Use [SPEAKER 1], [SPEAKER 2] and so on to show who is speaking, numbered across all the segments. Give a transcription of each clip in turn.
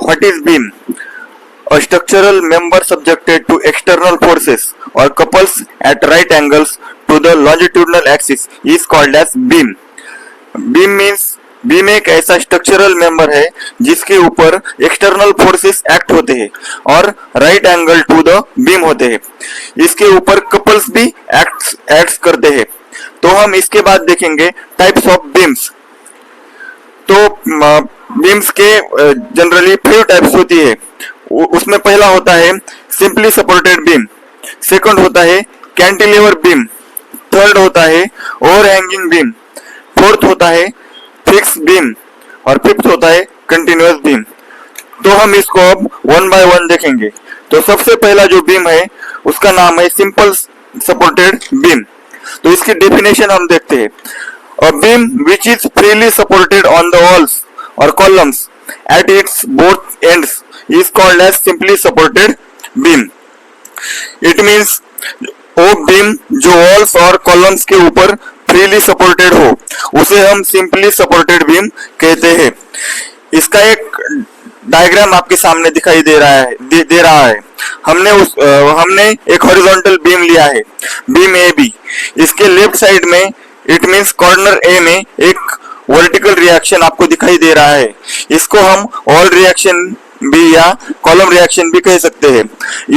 [SPEAKER 1] What is beam? A structural member subjected to external forces or couples at right angles to the longitudinal axis is called as beam. Beam means beam एक ऐसा structural member है जिसके ऊपर external forces act होते हैं और right angle to the beam होते हैं। इसके ऊपर कपल्स भी एक्ट करते हैं। तो हम इसके बाद देखेंगे टाइप्स ऑफ बीम्स। तो बीम्स के जनरली 5 टाइप्स होती है। उसमें पहला होता है सिंपली सपोर्टेड बीम, सेकंड होता है कैंटिलीवर बीम, थर्ड होता है ओवरहैंगिंग बीम, फोर्थ होता है फिक्स बीम और फिफ्थ होता है कंटिन्यूअस बीम। तो हम इसको अब 1 बाय 1 देखेंगे। तो सबसे पहला जो बीम है उसका नाम है सिंपल सपोर्टेड बीम। तो इसकी डेफिनेशन हम देखते हैं। A beam which is freely supported on the walls और columns at its both ends is called as simply supported beam. It means वो बीम जो वॉल्स और कॉलम्स के ऊपर फ्रीली सपोर्टेड हो उसे हम सिंपली सपोर्टेड बीम कहते हैं। इसका एक डायग्राम आपके सामने दिखाई दे रहा है। हमने एक हॉरिजॉन्टल बीम लिया है, बीम ए बी। इसके लेफ्ट साइड में इट मींस कॉर्नर ए में एक वर्टिकल रिएक्शन आपको दिखाई दे रहा है। इसको हम ऑल रिएक्शन भी या कॉलम रिएक्शन भी कह सकते हैं।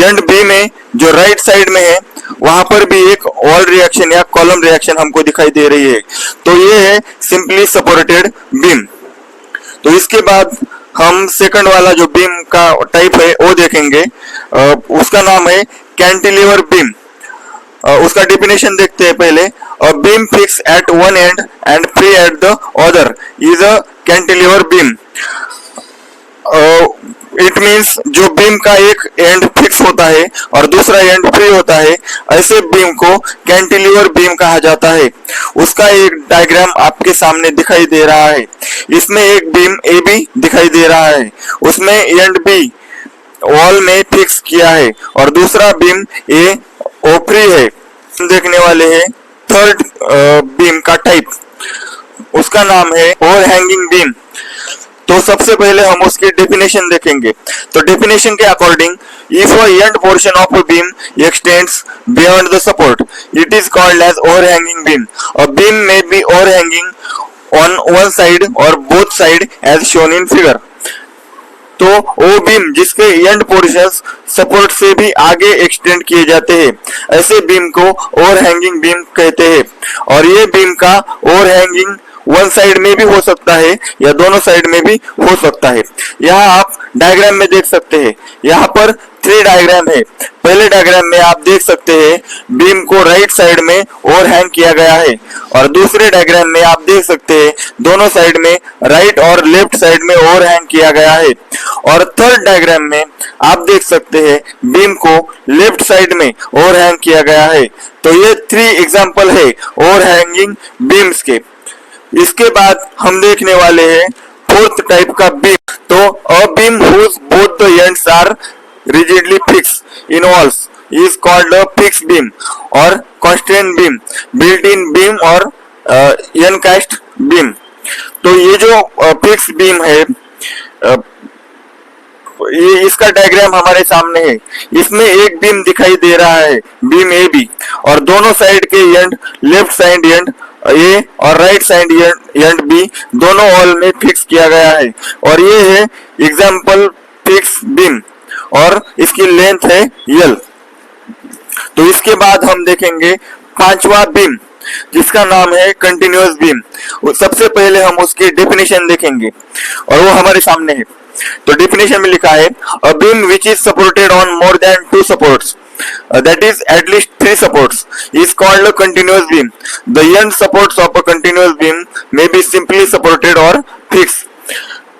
[SPEAKER 1] एंड बी में जो राइट साइड में है वहां पर भी एक ऑल रिएक्शन या कॉलम रिएक्शन हमको दिखाई दे रही है। तो ये है सिंपली सपोर्टेड बीम। तो इसके बाद हम सेकंड वाला जो बीम का टाइप है वो देखेंगे। उसका नाम है कैंटिलीवर बीम। उसका डेफिनेशन देखते हैं पहले। A beam fix eight one and and free at the other is a cantilever beam. It means जो बीम का एक एंड फिक्स होता है और दूसरा एंड फ्री होता है, ऐसे बीम को कैंटिलीवर बीम कहा जाता है। उसका एक डायग्राम आपके सामने दिखाई दे रहा है। इसमें एक बीम ए बी दिखाई दे रहा है, उसमें एंड बी वॉल में फिक्स किया है और दूसरा बीम ए ओ फ्री है। देखने वाले हैं थर्ड बीम का टाइप, उसका नाम है ओवरहैंगिंग बीम। तो सबसे पहले हम उसकी डेफिनेशन देखेंगे। तो डेफिनेशन के according, if a end portion of a beam extends beyond the support it is called as overhanging beam. A beam may be overhanging on one side और both side as shown in figure. तो वो beam जिसके and portions support से भी आगे extend किए जाते हैं, ऐसे बीम को ओवरहैंगिंग बीम कहते हैं। और ये बीम का ओवरहैंगिंग वन साइड में भी हो सकता है या दोनों साइड में भी हो सकता है। यहाँ आप डायग्राम में देख सकते हैं। यहाँ पर 3 डायग्राम है। पहले डायग्राम में आप देख सकते हैं बीम को राइट साइड में ओवरहैंग किया गया है और दूसरे डायग्राम में आप देख सकते हैं दोनों साइड में राइट और लेफ्ट साइड में ओवरहैंग किया गया है। और थर्ड डायग्राम में आप देख सकते हैं बीम को लेफ्ट साइड में ओवरहैंग किया गया है। तो ये 3 एग्जाम्पल है ओवरहैंगिंग बीम्स के। इसके बाद हम देखने वाले हैं फोर्थ टाइप का बीम। तो a beam whose both the ends are rigidly fix in walls is called a fix beam और constant beam, built in beam और एनकास्ट बीम। तो ये जो फिक्स बीम है, ये इसका डायग्राम हमारे सामने है। इसमें एक बीम दिखाई दे रहा है, बीम ए बी, और दोनों साइड के एंड लेफ्ट साइड एंड ए और राइट साइड एंड बी दोनों वॉल में फिक्स किया गया है। और ये है एग्जाम्पल फिक्स बीम और इसकी लेंथ है L। तो इसके बाद हम देखेंगे 5वां बीम जिसका नाम है कंटिन्यूअस बीम। सबसे पहले हम उसकी डेफिनेशन देखेंगे और वो हमारे सामने है। तो डेफिनेशन में लिखा है अ beam which is supported on more than 2 supports that is at least 3 supports is called a continuous beam. The end supports of a continuous beam may be simply supported or fixed.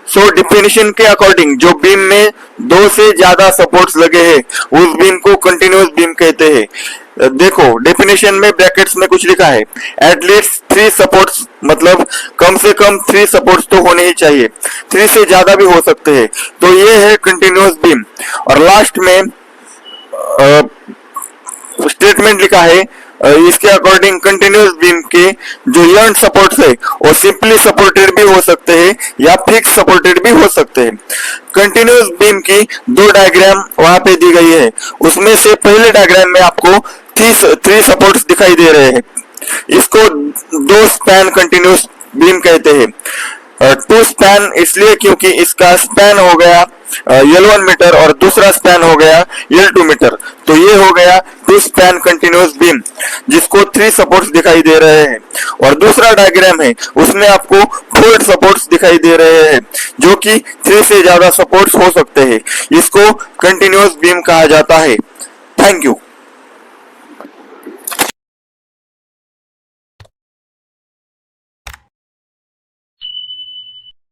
[SPEAKER 1] So definition के according जो beam में 2 से ज्यादा supports लगे हैं उस beam को continuous beam कहते हैं। देखो डेफिनेशन में ब्रैकेट्स में कुछ लिखा है एटलीस्ट 3 सपोर्ट्स, मतलब कम से कम 3 सपोर्ट्स तो होने ही चाहिए, 3 से ज्यादा भी हो सकते हैं। तो ये है कंटिन्यूअस बीम। और लास्ट में स्टेटमेंट लिखा है इसके अकॉर्डिंग कंटिन्यूस बीम के जो यंग सपोर्ट्स है वो सिंपली सपोर्टेड भी हो सकते हैं या फिक्स सपोर्टेड भी हो सकते हैं। कंटिन्यूस बीम की दो डायग्राम वहां पे दी गई है। उसमें से पहले डायग्राम में आपको थ्री सपोर्ट्स दिखाई दे रहे हैं। इसको दो स्पैन कंटिन्यूस बीम कहते हैं। टू स्पैन इसलिए क्योंकि इसका स्पैन हो गया L1 मीटर और दूसरा स्पैन हो गया L2 मीटर, तो ये हो गया टू स्पैन कंटिन्यूस बीम जिसको थ्री सपोर्ट्स दिखाई दे रहे हैं। और दूसरा डायग्राम है उसमें आपको फोर सपोर्ट्स दिखाई दे रहे हैं जो कि थ्री से ज्यादा सपोर्ट्स हो सकते हैं। इसको कंटिन्यूस बीम कहा जाता है। Thank you.